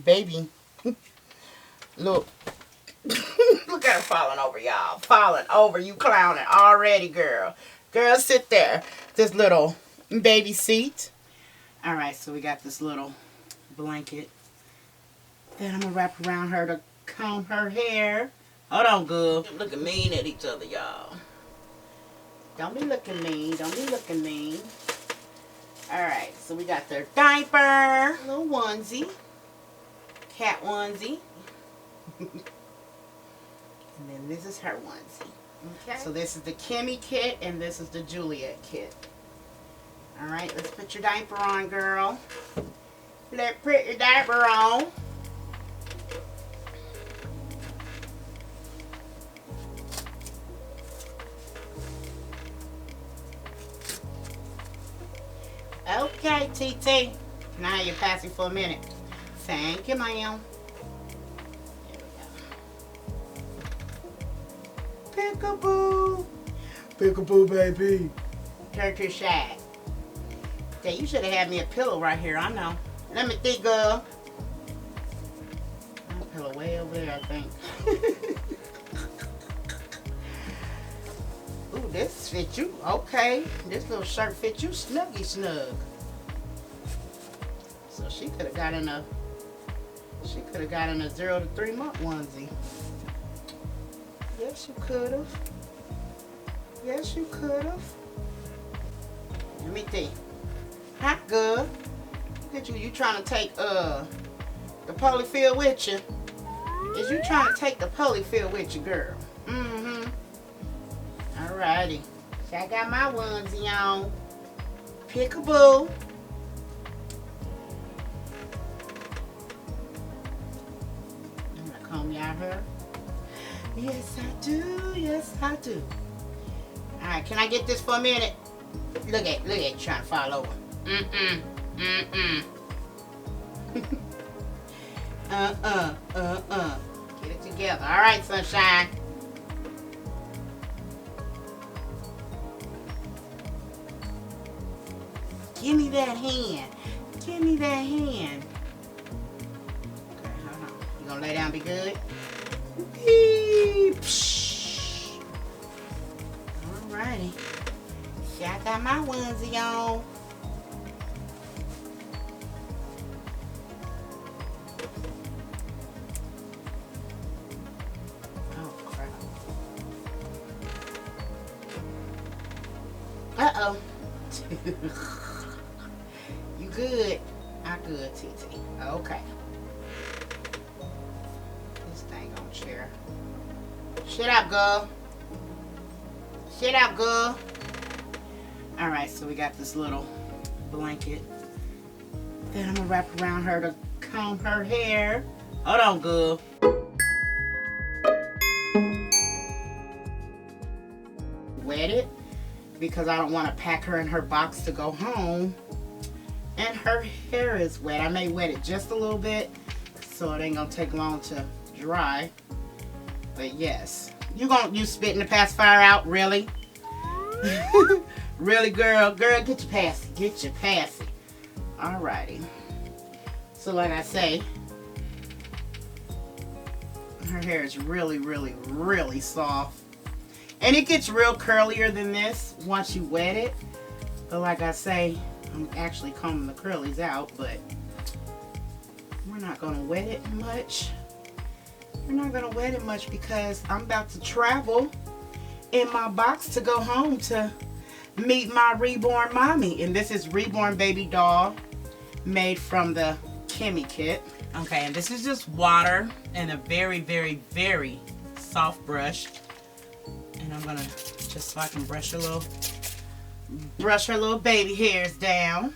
baby. Look. Look at her falling over, y'all. Falling over. You clowning already, girl. Girl, sit there. This little baby seat. Alright, so we got this little blanket that I'm going to wrap around her to comb her hair. Hold on, girl. Looking mean at each other, y'all. Don't be looking mean. Don't be looking mean. Alright, so we got their diaper. Little onesie. Cat onesie. And then this is her onesie. Okay. So this is the Kimi kit and this is the Juliet kit. Alright, let's put your diaper on, girl. Let's put your diaper on. Okay, TT. Now you're passing for a minute. Thank you, ma'am. Peekaboo. Peekaboo, baby. Turkey shag. Okay, you should have had me a pillow right here. I know. Let me think, girl. A pillow way over there, I think. Ooh, this fit you. Okay. This little shirt fit you snuggy snug. So she could have got in a 0 to 3 month onesie. Yes, you could have. Yes, you could have. Let me think. Huh, good. Look at you. You trying to take the polyfill with you? Is you trying to take the polyfill with you, girl? Mm-hmm. Alrighty. So I got my onesie on. Peekaboo. I'm gonna comb y'all hair. Yes, I do. Yes, I do. Alright, can I get this for a minute? Look at you trying to fall over. Mm-mm. Mm-mm. Get it together. Alright, sunshine. Give me that hand. Give me that hand. Okay, hold on. You gonna lay down, be good? Alrighty. See, I got my onesie on. Oh, crap. Uh-oh. You good? I good, TT. Okay. This thing on chair. Shut up, girl. Shut up, girl. Alright, so we got this little blanket that I'm gonna wrap around her to comb her hair. Hold on, girl. Wet it because I don't want to pack her in her box to go home. And her hair is wet. I may wet it just a little bit so it ain't gonna take long to dry. But yes. You spitting the pacifier out? Really? Really, girl? Girl, get your passy. Get your passy. Alrighty. So like I say, her hair is really, really, really soft. And it gets real curlier than this once you wet it. But like I say, I'm actually combing the curlies out, but we're not going to wet it much. We're not going to wet it much because I'm about to travel in my box to go home to meet my reborn mommy. And this is Reborn baby doll made from the Kimi kit. Okay, and this is just water and a very, very, very soft brush. And I'm going to, just so I can brush her little baby hairs down.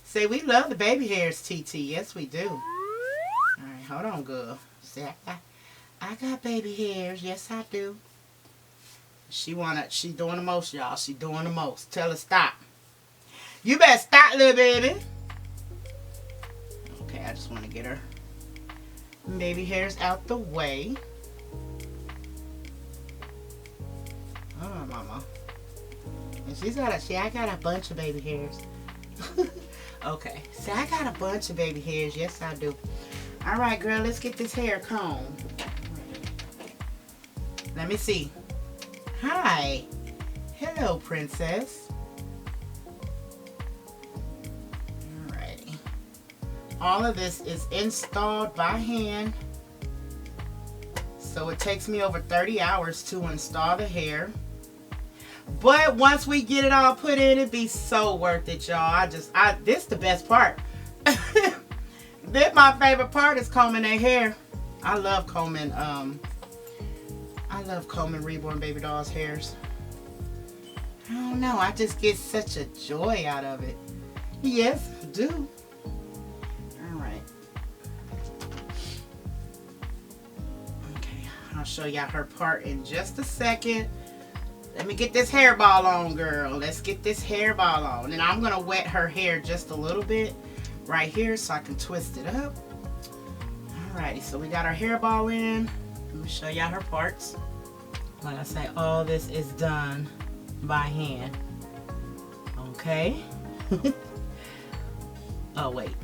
Say, we love the baby hairs, TT. Yes, we do. Alright, hold on, girl. See, I got baby hairs. Yes, I do. She doing the most, y'all. She doing the most. Tell her stop. You better stop, little baby. Okay, I just want to get her baby hairs out the way. Hold on, mama. And I got a bunch of baby hairs. Okay. See, I got a bunch of baby hairs. Yes, I do. All right, girl, let's get this hair combed. Let me see. Hi. Hello, princess. Alrighty. All of this is installed by hand. So it takes me over 30 hours to install the hair. But once we get it all put in, it'd be so worth it, y'all. This the best part. This my favorite part is combing their hair. I love combing Reborn baby dolls' hairs. I don't know, I just get such a joy out of it. Yes, I do. Alright. Okay, I'll show y'all her part in just a second. Let me get this hairball on, girl. Let's get this hairball on. And I'm gonna wet her hair just a little bit right here so I can twist it up. Alrighty, so we got our hairball in. Let me show y'all her parts. Like I say, all this is done by hand. Okay. Oh, wait.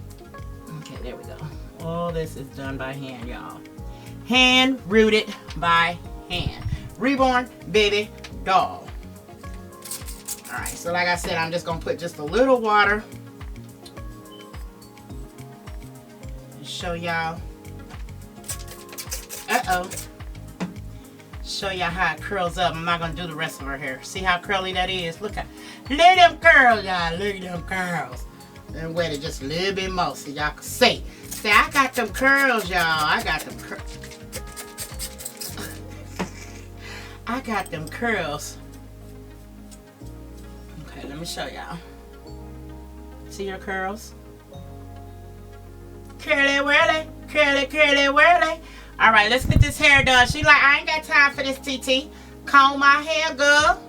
Okay, there we go. All this is done by hand, y'all. Hand rooted by hand. Reborn baby doll. Alright, so like I said, I'm just going to put just a little water. And show y'all. Uh-oh. Show y'all how it curls up. I'm not going to do the rest of her hair. See how curly that is? Look at them curls, y'all. Look at them curls. And wet it just a little bit more so y'all can see. See, I got them curls, y'all. I got them curls. I got them curls. Okay, let me show y'all. See your curls? Curly whirly, curly, curly whirly. Alright, let's get this hair done. She like, I ain't got time for this, TT. Comb my hair, girl.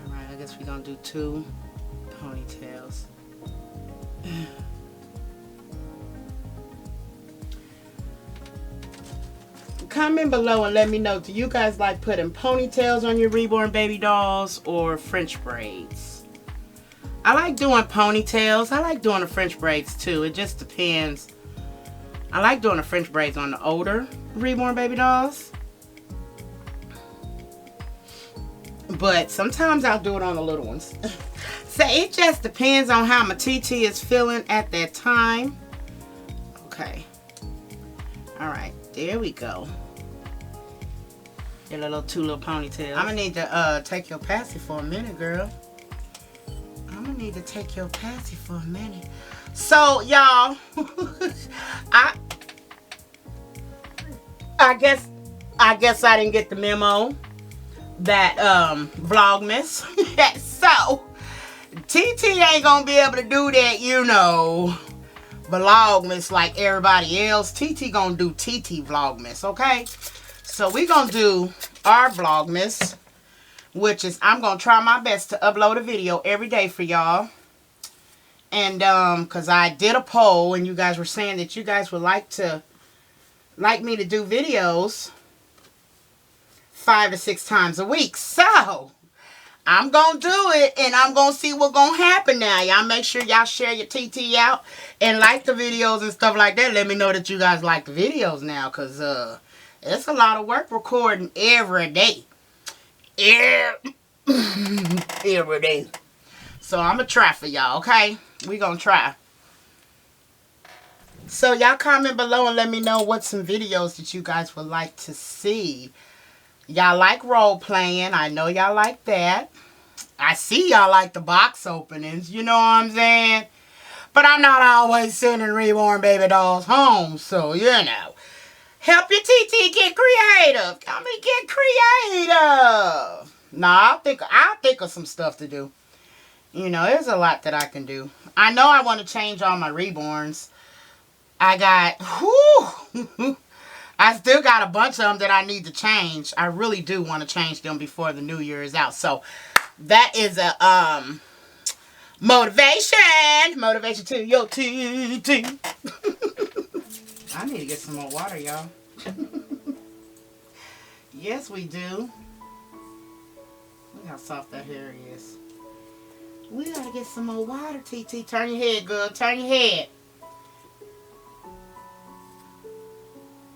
Alright, I guess we're gonna do 2 ponytails. Comment below and let me know, do you guys like putting ponytails on your Reborn baby dolls or French braids? I like doing ponytails. I like doing the French braids too. It just depends. I like doing the French braids on the older Reborn baby dolls. But sometimes I'll do it on the little ones. So it just depends on how my TT is feeling at that time. Okay. Alright, there we go. Get a little 2 little ponytails. I'm gonna need to take your passy for a minute, girl. I'm gonna need to take your passy for a minute. So y'all, I guess I didn't get the memo that Vlogmas. So TT ain't gonna be able to do that, you know, Vlogmas like everybody else. TT gonna do TT Vlogmas, okay? So we gonna do our Vlogmas, which is I'm gonna try my best to upload a video every day for y'all. And because I did a poll and you guys were saying that you guys would like me to do videos 5 to 6 times a week. So I'm gonna do it and I'm gonna see what's gonna happen now. Y'all make sure y'all share your TT out and like the videos and stuff like that. Let me know that you guys like the videos now, because it's a lot of work recording every day. Every day. So I'm gonna try for y'all, okay? We gonna try. So y'all comment below and let me know what some videos that you guys would like to see. Y'all like role playing. I know y'all like that. I see y'all like the box openings, you know what I'm saying? But I'm not always sending Reborn baby dolls home, so you know. Help your TT get creative. Come and get creative. Nah, I'll think of some stuff to do. You know, there's a lot that I can do. I know I want to change all my Reborns. I still got a bunch of them that I need to change. I really do want to change them before the new year is out. So that is a motivation to your TT. I need to get some more water, y'all. Yes, we do. Look how soft that hair is. We gotta get some more water, TT. Turn your head, girl. Turn your head.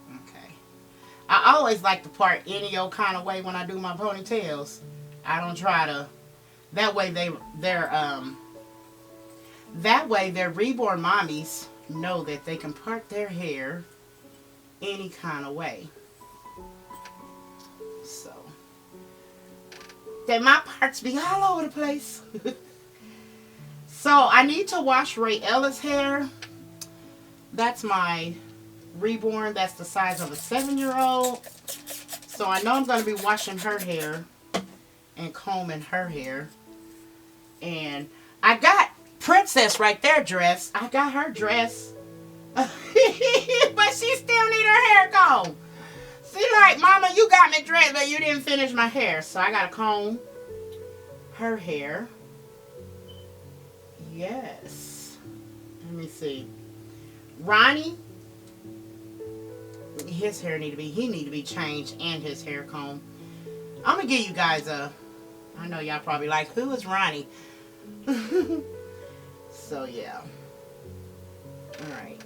Okay. I always like to part any old kind of way when I do my ponytails. I don't try to. That way their reborn mommies know that they can part their hair any kind of way. So that my parts be all over the place. So I need to wash Ray Ella's hair. That's my reborn. That's the size of a 7-year-old. So I know I'm going to be washing her hair and combing her hair. And I got Princess right there dressed. I got her dressed. But she still need her hair combed. She like, Mama, you got me dressed, but you didn't finish my hair. So I got to comb her hair. Yes. Let me see. Ronnie, his hair need to be changed and his hair comb. I'm going to give you guys I know y'all probably like, who is Ronnie? So, yeah. Alright.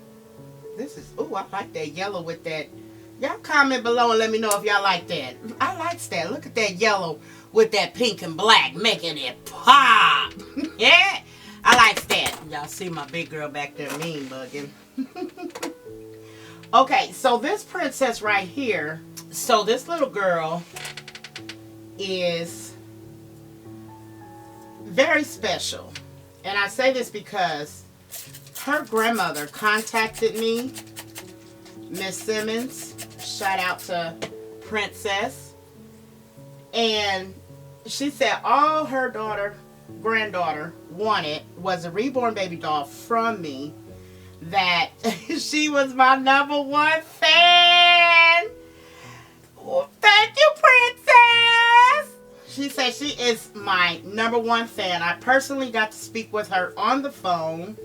This is, ooh, I like that yellow with that. Y'all comment below and let me know if y'all like that. I like that. Look at that yellow with that pink and black, making it pop. Yeah. I like that. Y'all see my big girl back there mean bugging. Okay, so this princess right here. So this little girl is very special. And I say this because her grandmother contacted me, Miss Simmons. Shout out to Princess. And she said all her granddaughter wanted was a reborn baby doll from me. That she was my #1 fan. Well, thank you, Princess. She said she is my #1 fan. I personally got to speak with her on the phone.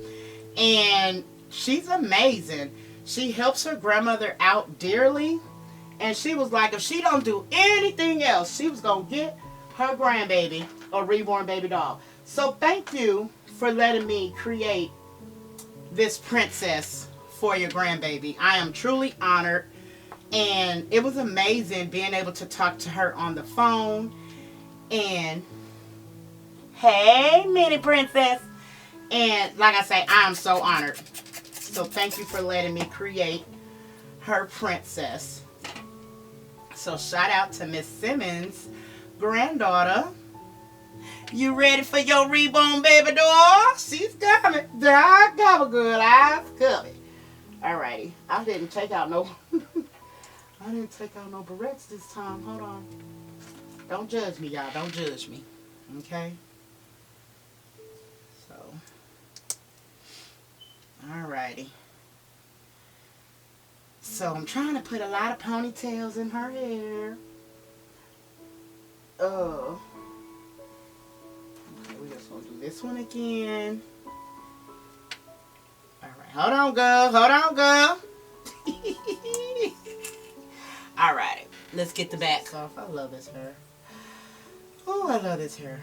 And she's amazing. She helps her grandmother out dearly. And she was like, if she don't do anything else, she was going to get her grandbaby a reborn baby doll. So thank you for letting me create this princess for your grandbaby. I am truly honored. And it was amazing being able to talk to her on the phone. And, hey, mini princess. And like I say, I am so honored. So thank you for letting me create her princess. So shout out to Miss Simmons' granddaughter. You ready for your reborn baby doll? She's coming. I cover, girl. Eyes covered. Alrighty. I didn't take out no barrettes this time. Hold on. Don't judge me, y'all. Don't judge me. Okay? So. Alrighty. So I'm trying to put a lot of ponytails in her hair. Okay, we're just gonna do this one again. Alright, hold on, girl. Hold on, girl. Alrighty, let's get the back off. I love this hair. Oh, I love this hair.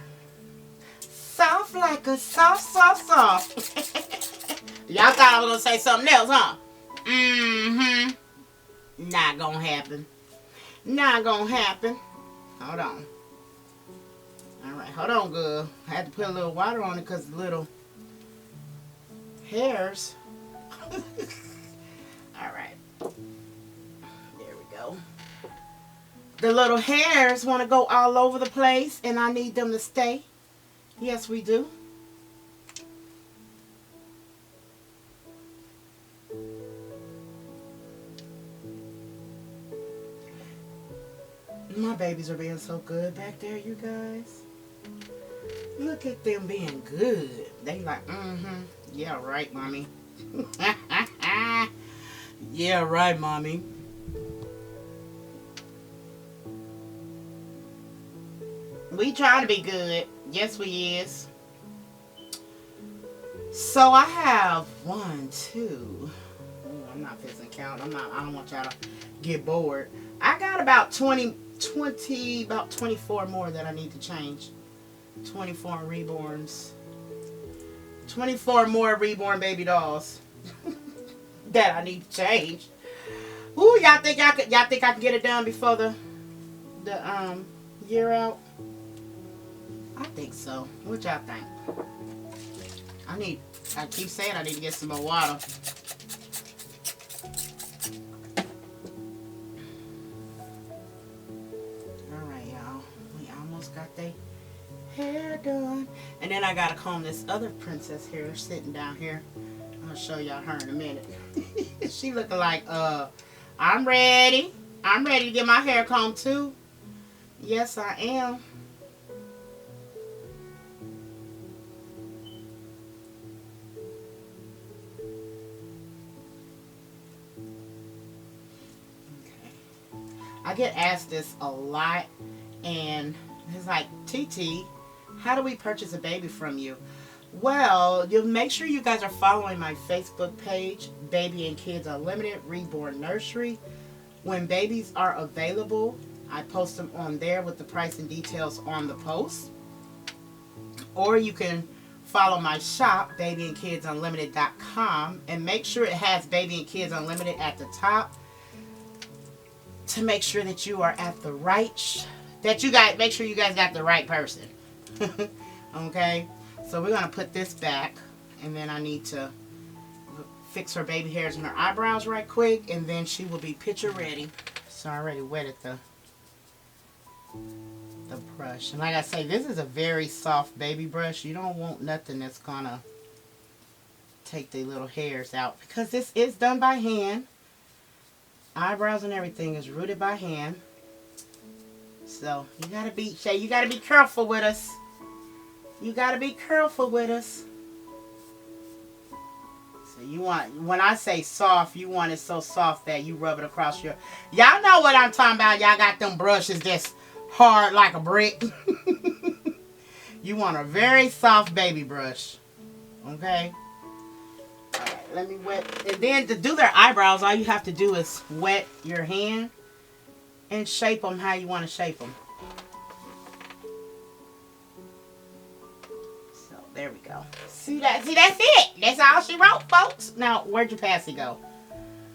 Soft like a soft. Y'all thought I was gonna say something else, huh? Not gonna happen. Not gonna happen. Hold on. Alright, hold on, girl. I had to put a little water on it because the little hairs. Alright. There we go. The little hairs want to go all over the place and I need them to stay. Yes, we do. My babies are being so good back there, you guys. Look at them being good. They like, yeah, right, mommy. Yeah, right, mommy. We trying to be good. Yes, we is. So I have 1, 2. Ooh, I'm not fixing to count. I don't want y'all to get bored. I got about 20 about 24 more that I need to change. 24 reborns. 24 more reborn baby dolls that I need to change. Ooh, y'all think I can get it done before the year out? I think so. What y'all think? I keep saying I need to get some more water. Alright, y'all. We almost got the hair done. And then I gotta comb this other princess here sitting down here. I'm gonna show y'all her in a minute. She looking like, I'm ready. I'm ready to get my hair combed too. Yes, I am. I get asked this a lot, and it's like, TT, how do we purchase a baby from you? Well, you'll make sure you guys are following my Facebook page, Baby and Kids Unlimited Reborn Nursery. When babies are available, I post them on there with the price and details on the post. Or you can follow my shop, babyandkidsunlimited.com, and make sure it has Baby and Kids Unlimited at the top, to make sure that you are at the right, make sure you guys got the right person. Okay, so we're gonna put this back, and then I need to fix her baby hairs and her eyebrows right quick, and then she will be picture ready. So I already wetted the brush, and like I say, this is a very soft baby brush. You don't want nothing that's gonna take the little hairs out, because this is done by hand. Eyebrows and everything is rooted by hand. So you gotta be, Shay, you gotta be careful with us. You gotta be careful with us. So you want, when I say soft, you want it so soft that you rub it across your, y'all know what I'm talking about. Y'all got them brushes that's hard like a brick. You want a very soft baby brush. Okay? Alright, let me wet. And then to do their eyebrows, all you have to do is wet your hand and shape them how you want to shape them. So there we go. See that? See, that's it. That's all she wrote, folks. Now, where'd your passy go?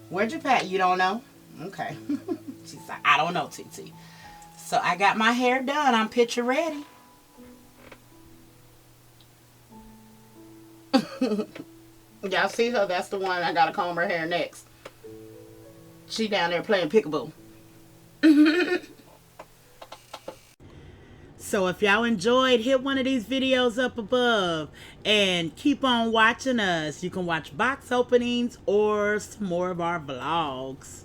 Where'd your pat? You don't know? Okay. She's like, I don't know, TT. So I got my hair done. I'm picture ready. Y'all see her? That's the one I gotta comb her hair next. She down there playing peekaboo. So if y'all enjoyed, hit one of these videos up above and keep on watching us. You can watch box openings or some more of our vlogs.